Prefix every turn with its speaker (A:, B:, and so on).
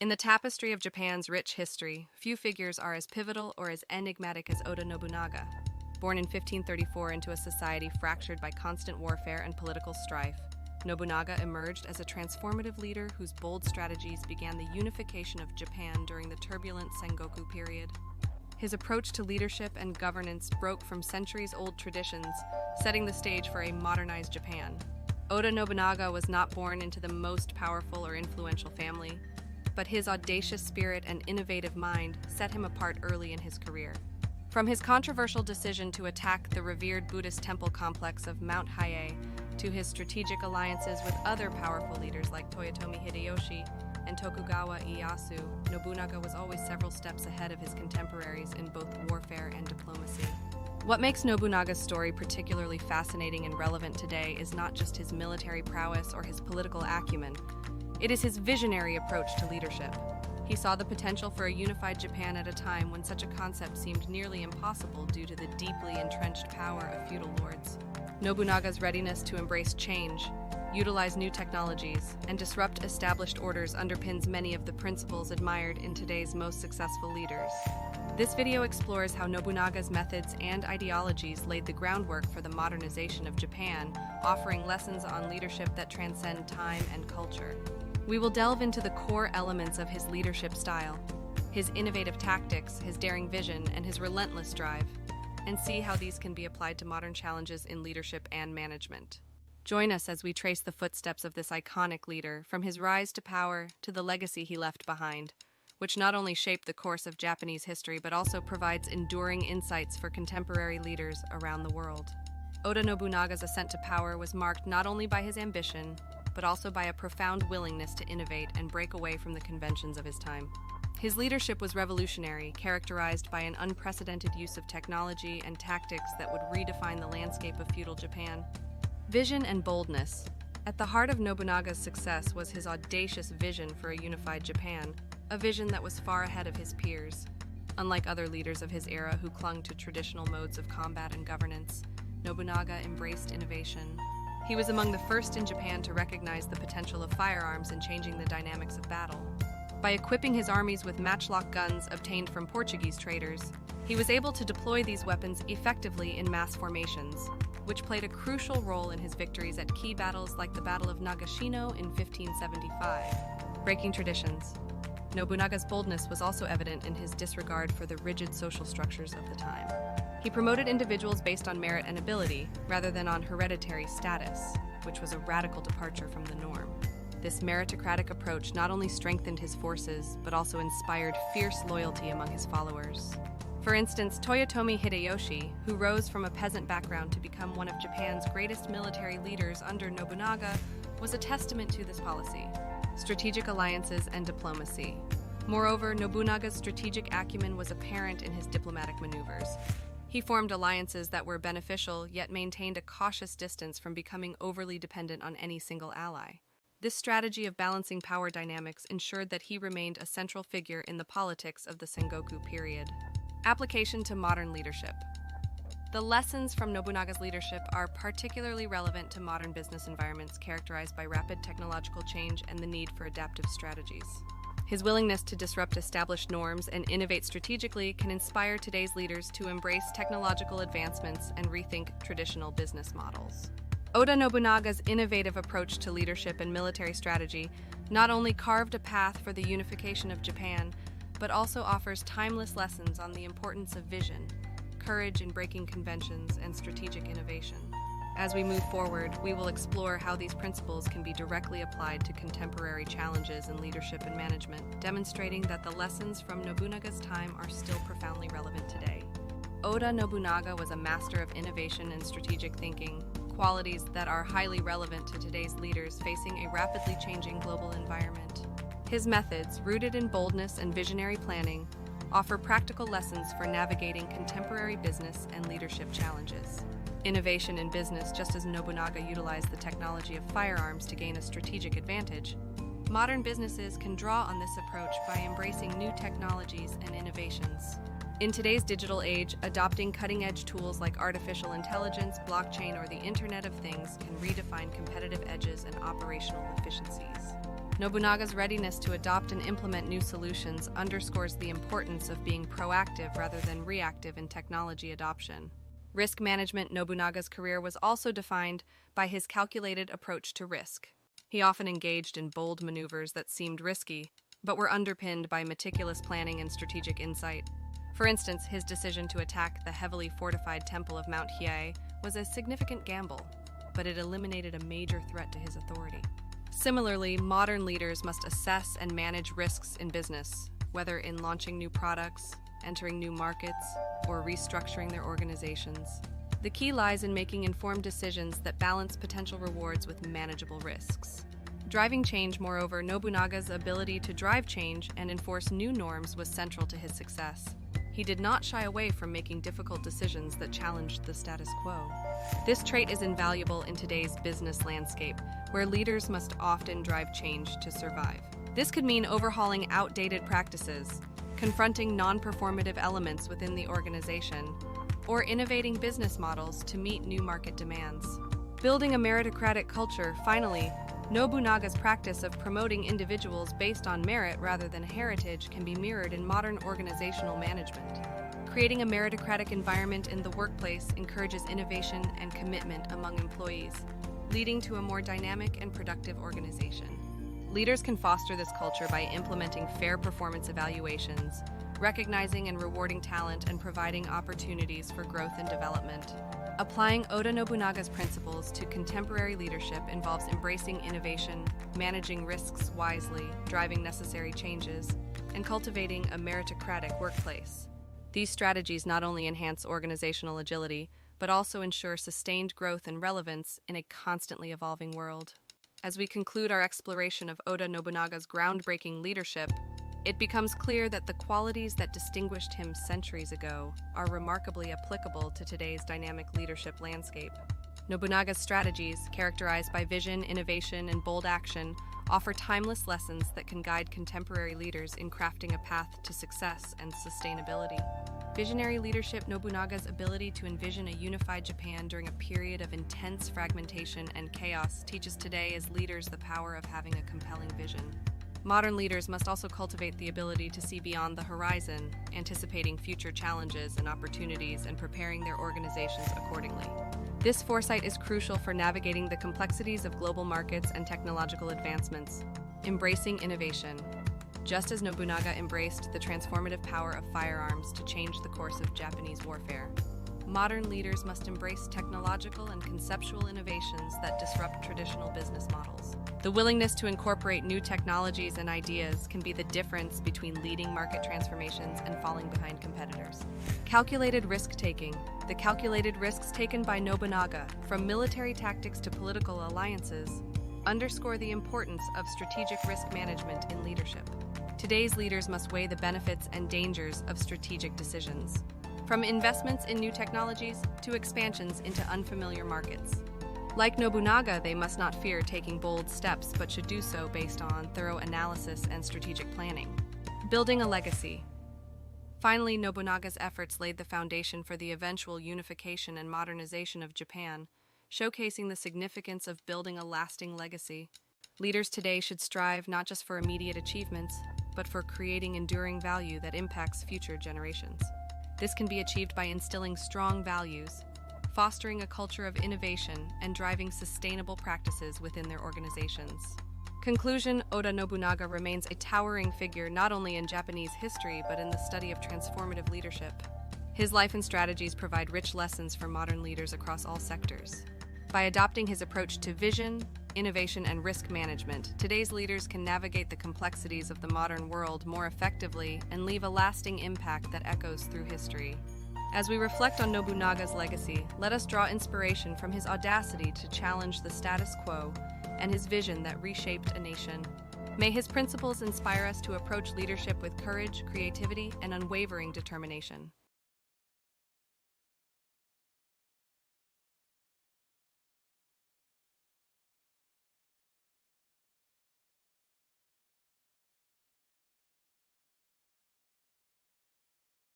A: In the tapestry of Japan's rich history, few figures are as pivotal or as enigmatic as Oda Nobunaga. Born in 1534 into a society fractured by constant warfare and political strife, Nobunaga emerged as a transformative leader whose bold strategies began the unification of Japan during the turbulent Sengoku period. His approach to leadership and governance broke from centuries-old traditions, setting the stage for a modernized Japan. Oda Nobunaga was not born into the most powerful or influential family, but his audacious spirit and innovative mind set him apart early in his career. From his controversial decision to attack the revered Buddhist temple complex of Mount Hiei, to his strategic alliances with other powerful leaders like Toyotomi Hideyoshi and Tokugawa Ieyasu, Nobunaga was always several steps ahead of his contemporaries in both warfare and diplomacy. What makes Nobunaga's story particularly fascinating and relevant today is not just his military prowess or his political acumen. It is his visionary approach to leadership. He saw the potential for a unified Japan at a time when such a concept seemed nearly impossible due to the deeply entrenched power of feudal lords. Nobunaga's readiness to embrace change, utilize new technologies, and disrupt established orders underpins many of the principles admired in today's most successful leaders. This video explores how Nobunaga's methods and ideologies laid the groundwork for the modernization of Japan, offering lessons on leadership that transcend time and culture. We will delve into the core elements of his leadership style, his innovative tactics, his daring vision, and his relentless drive, and see how these can be applied to modern challenges in leadership and management. Join us as we trace the footsteps of this iconic leader, from his rise to power to the legacy he left behind, which not only shaped the course of Japanese history but also provides enduring insights for contemporary leaders around the world. Oda Nobunaga's ascent to power was marked not only by his ambition, but also by a profound willingness to innovate and break away from the conventions of his time. His leadership was revolutionary, characterized by an unprecedented use of technology and tactics that would redefine the landscape of feudal Japan. Vision and boldness. At the heart of Nobunaga's success was his audacious vision for a unified Japan, a vision that was far ahead of his peers. Unlike other leaders of his era who clung to traditional modes of combat and governance, Nobunaga embraced innovation. He was among the first in Japan to recognize the potential of firearms in changing the dynamics of battle. By equipping his armies with matchlock guns obtained from Portuguese traders, he was able to deploy these weapons effectively in mass formations, which played a crucial role in his victories at key battles like the Battle of Nagashino in 1575. Breaking traditions. Nobunaga's boldness was also evident in his disregard for the rigid social structures of the time. He promoted individuals based on merit and ability, rather than on hereditary status, which was a radical departure from the norm. This meritocratic approach not only strengthened his forces, but also inspired fierce loyalty among his followers. For instance, Toyotomi Hideyoshi, who rose from a peasant background to become one of Japan's greatest military leaders under Nobunaga, was a testament to this policy. Strategic alliances and diplomacy. Moreover, Nobunaga's strategic acumen was apparent in his diplomatic maneuvers. He formed alliances that were beneficial, yet maintained a cautious distance from becoming overly dependent on any single ally. This strategy of balancing power dynamics ensured that he remained a central figure in the politics of the Sengoku period. Application to modern leadership. The lessons from Nobunaga's leadership are particularly relevant to modern business environments characterized by rapid technological change and the need for adaptive strategies. His willingness to disrupt established norms and innovate strategically can inspire today's leaders to embrace technological advancements and rethink traditional business models. Oda Nobunaga's innovative approach to leadership and military strategy not only carved a path for the unification of Japan, but also offers timeless lessons on the importance of vision, courage in breaking conventions, and strategic innovation. As we move forward, we will explore how these principles can be directly applied to contemporary challenges in leadership and management, demonstrating that the lessons from Nobunaga's time are still profoundly relevant today. Oda Nobunaga was a master of innovation and strategic thinking, qualities that are highly relevant to today's leaders facing a rapidly changing global environment. His methods, rooted in boldness and visionary planning, offer practical lessons for navigating contemporary business and leadership challenges. Innovation in business. Just as Nobunaga utilized the technology of firearms to gain a strategic advantage, modern businesses can draw on this approach by embracing new technologies and innovations. In today's digital age, adopting cutting-edge tools like artificial intelligence, blockchain, or the Internet of Things can redefine competitive edges and operational efficiencies. Nobunaga's readiness to adopt and implement new solutions underscores the importance of being proactive rather than reactive in technology adoption. Risk management. Nobunaga's career was also defined by his calculated approach to risk. He often engaged in bold maneuvers that seemed risky, but were underpinned by meticulous planning and strategic insight. For instance, his decision to attack the heavily fortified temple of Mount Hiei was a significant gamble, but it eliminated a major threat to his authority. Similarly, modern leaders must assess and manage risks in business, whether in launching new products, entering new markets, or restructuring their organizations. The key lies in making informed decisions that balance potential rewards with manageable risks. Driving change, moreover, Nobunaga's ability to drive change and enforce new norms was central to his success. He did not shy away from making difficult decisions that challenged the status quo. This trait is invaluable in today's business landscape, where leaders must often drive change to survive. This could mean overhauling outdated practices, confronting non-performative elements within the organization, or innovating business models to meet new market demands. Building a meritocratic culture. Finally, Nobunaga's practice of promoting individuals based on merit rather than heritage can be mirrored in modern organizational management. Creating a meritocratic environment in the workplace encourages innovation and commitment among employees, leading to a more dynamic and productive organization. Leaders can foster this culture by implementing fair performance evaluations, recognizing and rewarding talent, and providing opportunities for growth and development. Applying Oda Nobunaga's principles to contemporary leadership involves embracing innovation, managing risks wisely, driving necessary changes, and cultivating a meritocratic workplace. These strategies not only enhance organizational agility, but also ensure sustained growth and relevance in a constantly evolving world. As we conclude our exploration of Oda Nobunaga's groundbreaking leadership, it becomes clear that the qualities that distinguished him centuries ago are remarkably applicable to today's dynamic leadership landscape. Nobunaga's strategies, characterized by vision, innovation, and bold action, offer timeless lessons that can guide contemporary leaders in crafting a path to success and sustainability. Visionary leadership. Nobunaga's ability to envision a unified Japan during a period of intense fragmentation and chaos teaches today as leaders the power of having a compelling vision. Modern leaders must also cultivate the ability to see beyond the horizon, anticipating future challenges and opportunities and preparing their organizations accordingly. This foresight is crucial for navigating the complexities of global markets and technological advancements. Embracing innovation. Just as Nobunaga embraced the transformative power of firearms to change the course of Japanese warfare, modern leaders must embrace technological and conceptual innovations that disrupt traditional business models. The willingness to incorporate new technologies and ideas can be the difference between leading market transformations and falling behind competitors. Calculated risk-taking. The calculated risks taken by Nobunaga, from military tactics to political alliances, underscore the importance of strategic risk management in leadership. Today's leaders must weigh the benefits and dangers of strategic decisions, from investments in new technologies to expansions into unfamiliar markets. Like Nobunaga, they must not fear taking bold steps, but should do so based on thorough analysis and strategic planning. Building a legacy. Finally, Nobunaga's efforts laid the foundation for the eventual unification and modernization of Japan, showcasing the significance of building a lasting legacy. Leaders today should strive not just for immediate achievements, but for creating enduring value that impacts future generations. This can be achieved by instilling strong values, fostering a culture of innovation, and driving sustainable practices within their organizations. Conclusion. Oda Nobunaga remains a towering figure not only in Japanese history but in the study of transformative leadership. His life and strategies provide rich lessons for modern leaders across all sectors. By adopting his approach to vision, innovation, and risk management, today's leaders can navigate the complexities of the modern world more effectively and leave a lasting impact that echoes through history. As we reflect on Nobunaga's legacy, let us draw inspiration from his audacity to challenge the status quo and his vision that reshaped a nation. May his principles inspire us to approach leadership with courage, creativity, and unwavering determination.